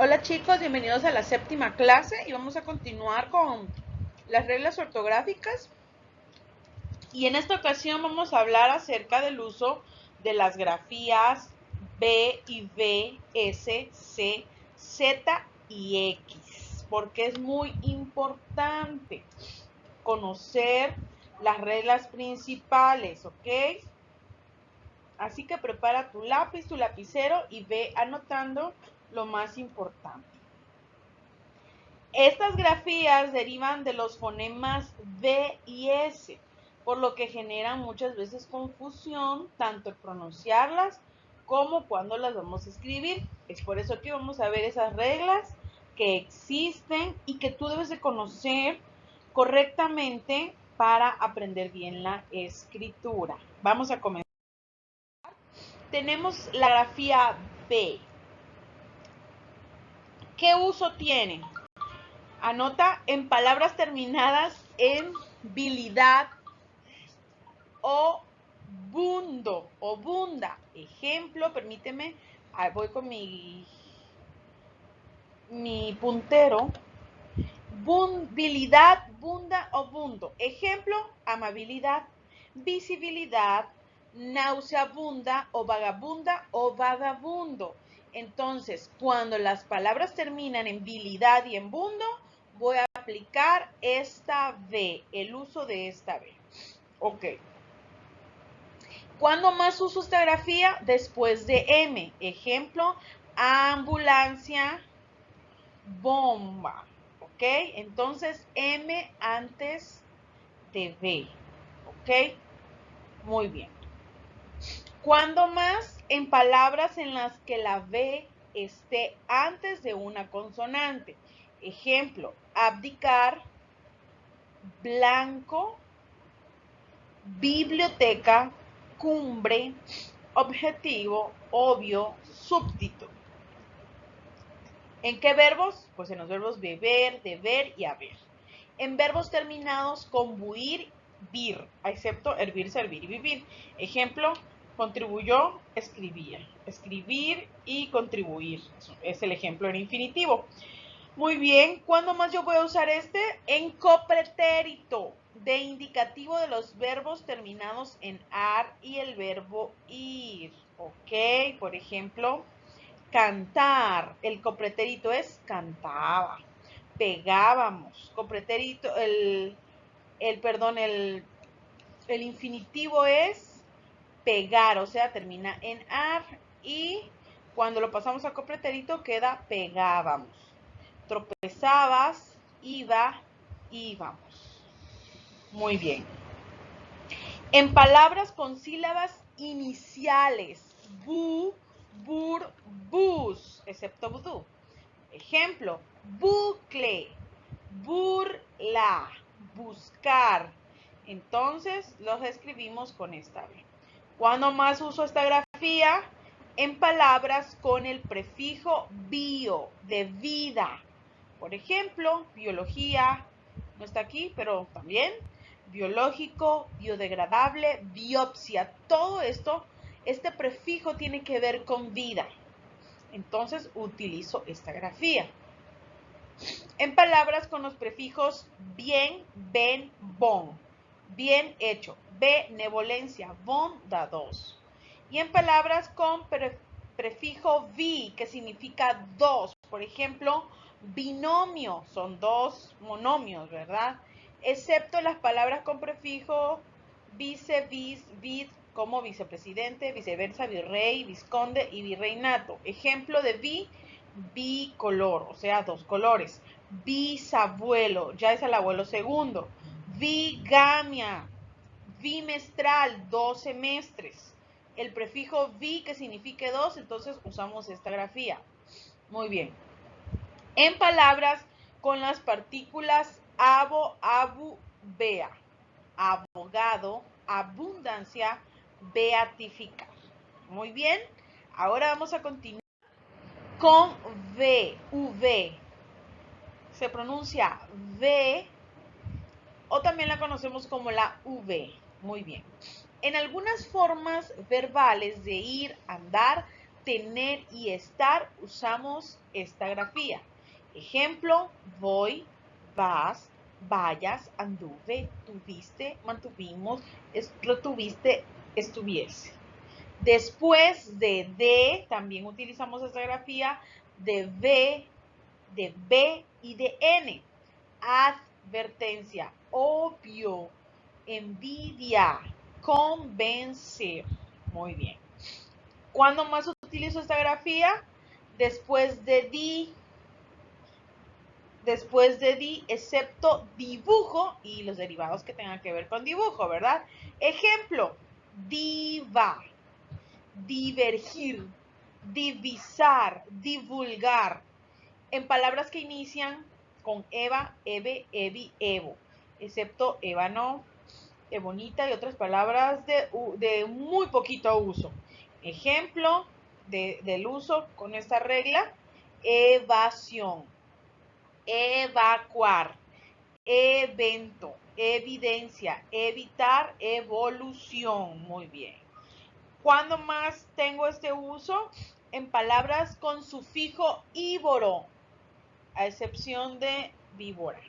Hola chicos, bienvenidos a la séptima clase y vamos a continuar con las reglas ortográficas. Y en esta ocasión vamos a hablar acerca del uso de las grafías B y V, S, C, Z y X, porque es muy importante conocer las reglas principales, ¿ok? Así que prepara tu lápiz, tu lapicero y ve anotando lo más importante. Estas grafías derivan de los fonemas V y S, por lo que generan muchas veces confusión, tanto al pronunciarlas como cuando las vamos a escribir. Es por eso que vamos a ver esas reglas que existen y que tú debes de conocer correctamente para aprender bien la escritura. Vamos a comenzar. Tenemos la grafía B. ¿Qué uso tiene? Anota en palabras terminadas en bilidad o bundo o bunda. Ejemplo, permíteme, voy con mi puntero. Bilidad, bunda o bundo. Ejemplo, amabilidad, visibilidad, nauseabunda o vagabundo. Entonces, cuando las palabras terminan en bilidad y en bundo, voy a aplicar esta V, el uso de esta V. Ok. ¿Cuándo más uso esta grafía? Después de M. Ejemplo, ambulancia, bomba. ¿Ok? Entonces, M antes de V. ¿Ok? Muy bien. ¿Cuándo más? En palabras en las que la V esté antes de una consonante. Ejemplo, abdicar, blanco, biblioteca, cumbre, objetivo, obvio, súbdito. ¿En qué verbos? Pues en los verbos beber, deber y haber. En verbos terminados con buir, vir, excepto hervir, servir y vivir. Ejemplo, contribuyó, escribía. Escribir y contribuir. Eso es el ejemplo en infinitivo. Muy bien, ¿cuándo más yo voy a usar este? En copretérito, de indicativo de los verbos terminados en ar y el verbo ir. Ok, por ejemplo, cantar. El copretérito es cantaba. Pegábamos. Copretérito, el infinitivo es pegar, o sea, termina en ar y cuando lo pasamos a copretérito queda pegábamos. Tropezabas, iba, íbamos. Muy bien. En palabras con sílabas iniciales, bu, bur, bus, excepto vudú. Ejemplo, bucle, burla, buscar. Entonces los escribimos con esta B. ¿Cuándo más uso esta grafía? En palabras con el prefijo bio, de vida. Por ejemplo, biología, no está aquí, pero también biológico, biodegradable, biopsia. Todo esto, este prefijo tiene que ver con vida. Entonces utilizo esta grafía. En palabras con los prefijos bien, ben, bon. Bien hecho. Benevolencia, bondados. Y en palabras con prefijo vi, que significa dos. Por ejemplo, binomio, son dos monomios, ¿verdad? Excepto las palabras con prefijo vice, vis, vid, como vicepresidente, viceversa, virrey, visconde y virreinato. Ejemplo de bicolor, o sea, dos colores. Bisabuelo, ya es el abuelo segundo. Bigamia, bimestral, 2 semestres. El prefijo bi que signifique dos, entonces usamos esta grafía. Muy bien. En palabras con las partículas abo, abu, bea. Abogado, abundancia, beatificar. Muy bien. Ahora vamos a continuar con V, V. Se pronuncia V o también la conocemos como la V. Muy bien. En algunas formas verbales de ir, andar, tener y estar, usamos esta grafía. Ejemplo, voy, vas, vayas, anduve, tuviste, mantuvimos, retuviste, estuviese. Después de, también utilizamos esta grafía de B y de N. Advertencia, obvio, envidia, convencer. Muy bien. ¿Cuándo más utilizo esta grafía? Después de di, excepto dibujo y los derivados que tengan que ver con dibujo, ¿verdad? Ejemplo, diva, divergir, divisar, divulgar. En palabras que inician con eva, eve, evi, evo, excepto ébano, ebonita y otras palabras de muy poquito uso. Ejemplo del uso con esta regla, evasión, evacuar, evento, evidencia, evitar, evolución. Muy bien. ¿Cuándo más tengo este uso? En palabras con sufijo ívoro, a excepción de víbora.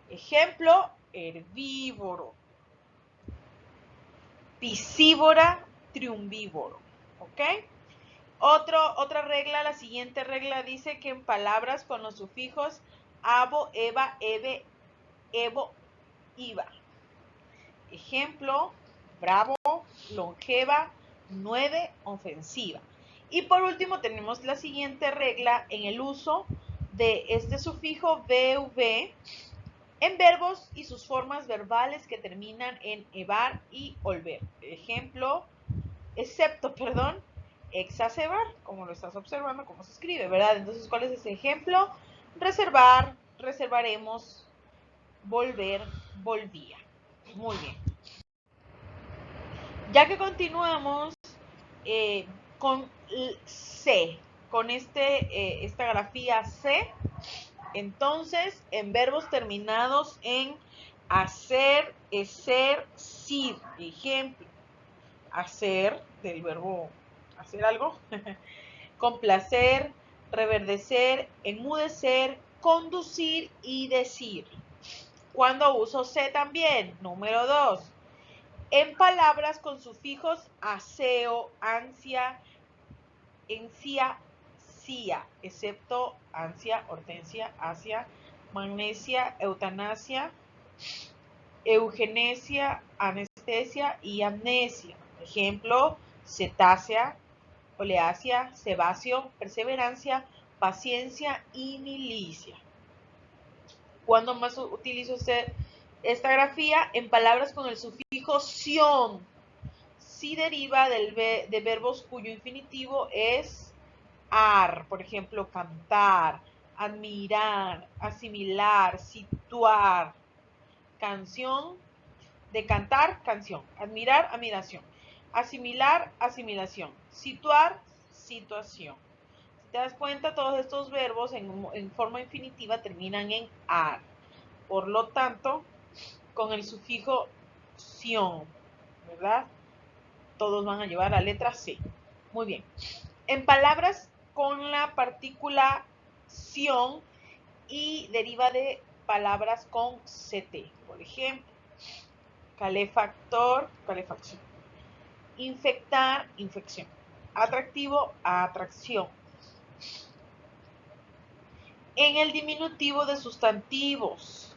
Ejemplo, herbívoro, piscívora, triunvívoro. ¿Ok? Otra regla, la siguiente regla dice que en palabras con los sufijos abo, eva, eve, evo, iva. Ejemplo, bravo, longeva, 9, ofensiva. Y por último tenemos la siguiente regla en el uso de este sufijo VV en verbos y sus formas verbales que terminan en evar y olver. Ejemplo, exacebar, como lo estás observando, cómo se escribe, ¿verdad? Entonces, ¿cuál es ese ejemplo? Reservar, reservaremos, volver, volvía. Muy bien. Ya que continuamos con C, con esta grafía C, entonces en verbos terminados en hacer, ser, sir. Ejemplo, hacer, del verbo hacer algo, complacer, reverdecer, enmudecer, conducir y decir. ¿Cuándo uso C también? Número 2. En palabras con sufijos aseo, ansia, encia, cia, excepto ansia, hortensia, asia, magnesia, eutanasia, eugenesia, anestesia y amnesia. Ejemplo, cetácea, oleacia, sebáceo, perseverancia, paciencia y milicia. ¿Cuándo más utilizo esta grafía? En palabras con el sufijo sion. Si deriva de verbos cuyo infinitivo es ar, por ejemplo, cantar, admirar, asimilar, situar. Canción, de cantar, canción. Admirar, admiración. Asimilar, asimilación. Situar, situación. Si te das cuenta, todos estos verbos en forma infinitiva terminan en ar. Por lo tanto, con el sufijo sion, ¿verdad? Todos van a llevar la letra C. Muy bien. En palabras con la partícula sion y deriva de palabras con CT. Por ejemplo, calefactor, calefacción. Infectar, infección. Atractivo, atracción. En el diminutivo de sustantivos,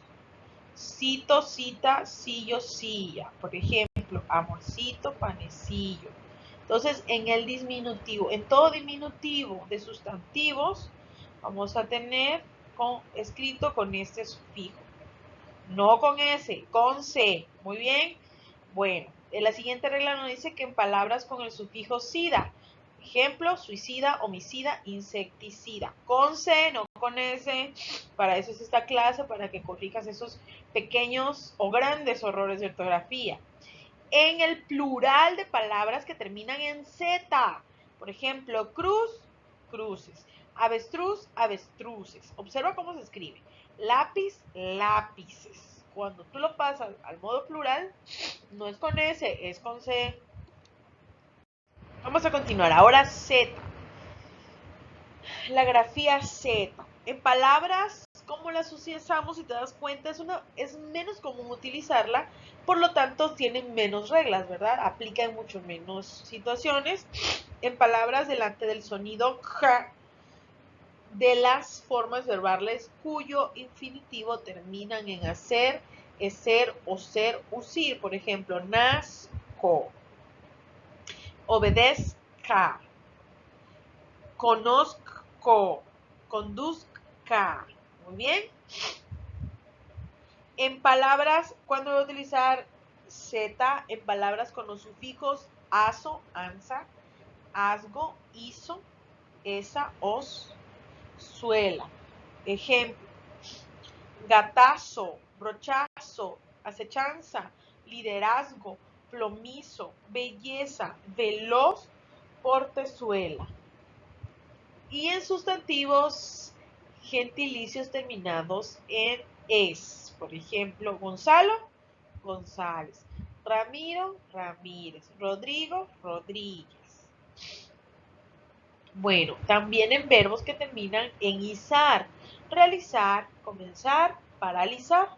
cito, cita, sillo, silla. Por ejemplo, amorcito, panecillo. Entonces, en el diminutivo, en todo diminutivo de sustantivos, vamos a tener escrito con este sufijo. No con S, con C. Muy bien. Bueno, la siguiente regla nos dice que en palabras con el sufijo sida, ejemplo, suicida, homicida, insecticida. Con C, no con S. Para eso es esta clase, para que corrijas esos pequeños o grandes errores de ortografía. En el plural de palabras que terminan en Z. Por ejemplo, cruz, cruces. Avestruz, avestruces. Observa cómo se escribe. Lápiz, lápices. Cuando tú lo pasas al modo plural, no es con S, es con C. Vamos a continuar. Ahora Z. la grafía Z. En palabras como las usamos, si te das cuenta, es menos común utilizarla, por lo tanto tiene menos reglas, ¿verdad? Aplica en mucho menos situaciones. En palabras delante del sonido K de las formas verbales cuyo infinitivo terminan en hacer, ser o ser, usir. Por ejemplo, nazco, obedezca, conozco, conduzca. Muy bien. En palabras, ¿cuándo voy a utilizar Z? En palabras con los sufijos aso, ansa, asgo, hizo, esa, os, suela. Ejemplo: gatazo, brochazo, acechanza, liderazgo, plomizo, belleza, veloz, portezuela. Y en sustantivos, gentilicios terminados en es. Por ejemplo, Gonzalo, González, Ramiro, Ramírez, Rodrigo, Rodríguez. Bueno, también en verbos que terminan en izar, realizar, comenzar, paralizar.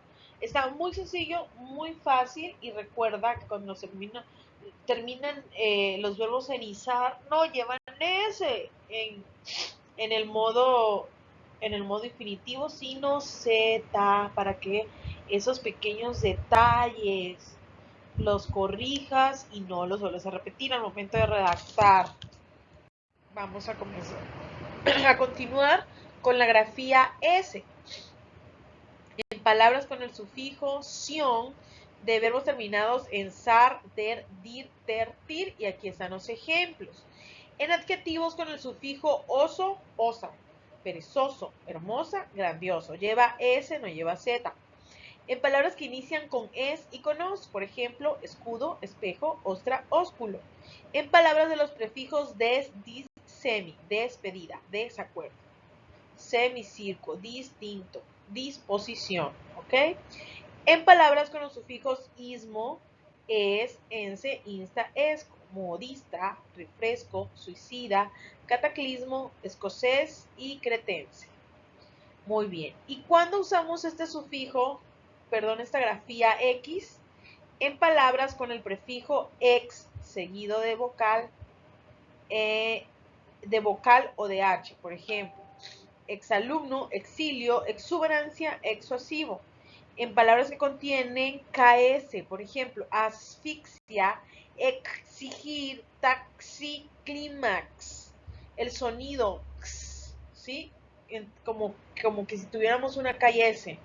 Está muy sencillo, muy fácil, y recuerda que cuando terminan los verbos en izar, no llevan ese en el modo infinitivo, sino Z, para que esos pequeños detalles los corrijas y no los vuelvas a repetir al momento de redactar. Vamos a comenzar a continuar con la grafía S. En palabras con el sufijo sion, de verbos terminados en sar, der, dir, ter, tir, y aquí están los ejemplos. En adjetivos con el sufijo oso, osa, perezoso, hermosa, grandioso. Lleva S, no lleva Z. En palabras que inician con es y con os, por ejemplo, escudo, espejo, ostra, ósculo. En palabras de los prefijos des, dis, semi, despedida, desacuerdo. Semicirco, distinto, disposición, ¿ok? En palabras con los sufijos ismo, es, ense, insta, esco, modista, refresco, suicida, cataclismo, escocés y cretense. Muy bien. ¿Y cuándo usamos este sufijo, esta grafía X? En palabras con el prefijo ex seguido de vocal o de H, por ejemplo, exalumno, exilio, exuberancia, exuasivo. En palabras que contienen KS, por ejemplo, asfixia, exigir, taxi, clímax. El sonido x, ¿sí? Como que si tuviéramos una KS.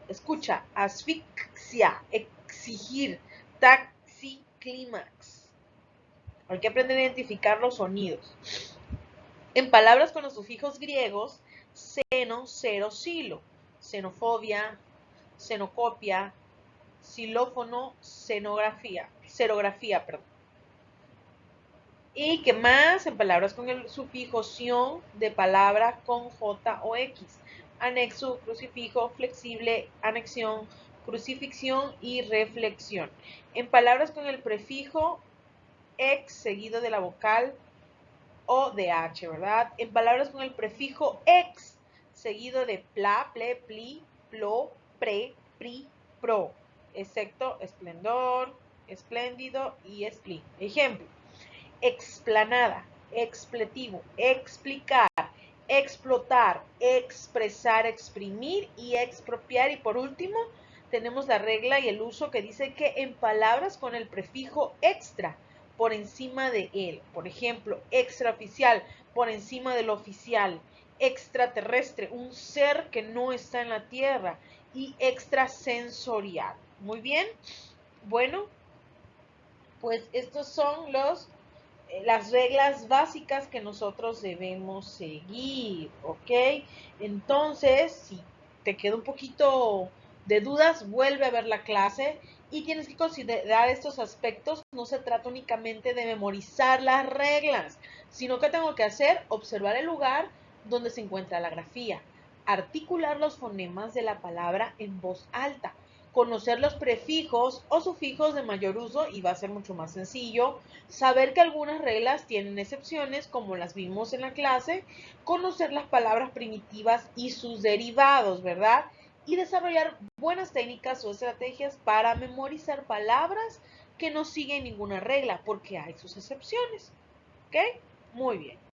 Escucha, asfixia, exigir, taxi, clímax. Hay que aprender a identificar los sonidos. En palabras con los sufijos griegos, seno, cero, silo, xenofobia, xenocopia, xilófono, serografía. ¿Y qué más? En palabras con el sufijo sion, de palabra con J o X, anexo, crucifijo, flexible, anexión, crucifixión y reflexión. En palabras con el prefijo ex seguido de la vocal o de H, ¿verdad? En palabras con el prefijo ex, seguido de pla, ple, pli, plo, pre, pri, pro, excepto esplendor, espléndido y esplin. Ejemplo: explanada, expletivo, explicar, explotar, expresar, exprimir y expropiar. Y por último, tenemos la regla y el uso que dice que en palabras con el prefijo extra, por encima de él. Por ejemplo, extraoficial, por encima del oficial. Extraterrestre, un ser que no está en la tierra. Y extrasensorial. Muy bien. Bueno, pues estos son las reglas básicas que nosotros debemos seguir, ¿ok? Entonces, si te queda un poquito de dudas, vuelve a ver la clase y tienes que considerar estos aspectos. No se trata únicamente de memorizar las reglas, sino que tengo que hacer, observar el lugar donde se encuentra la grafía, articular los fonemas de la palabra en voz alta, conocer los prefijos o sufijos de mayor uso y va a ser mucho más sencillo, saber que algunas reglas tienen excepciones como las vimos en la clase, conocer las palabras primitivas y sus derivados, ¿verdad? Y desarrollar buenas técnicas o estrategias para memorizar palabras que no siguen ninguna regla porque hay sus excepciones, ¿ok? Muy bien.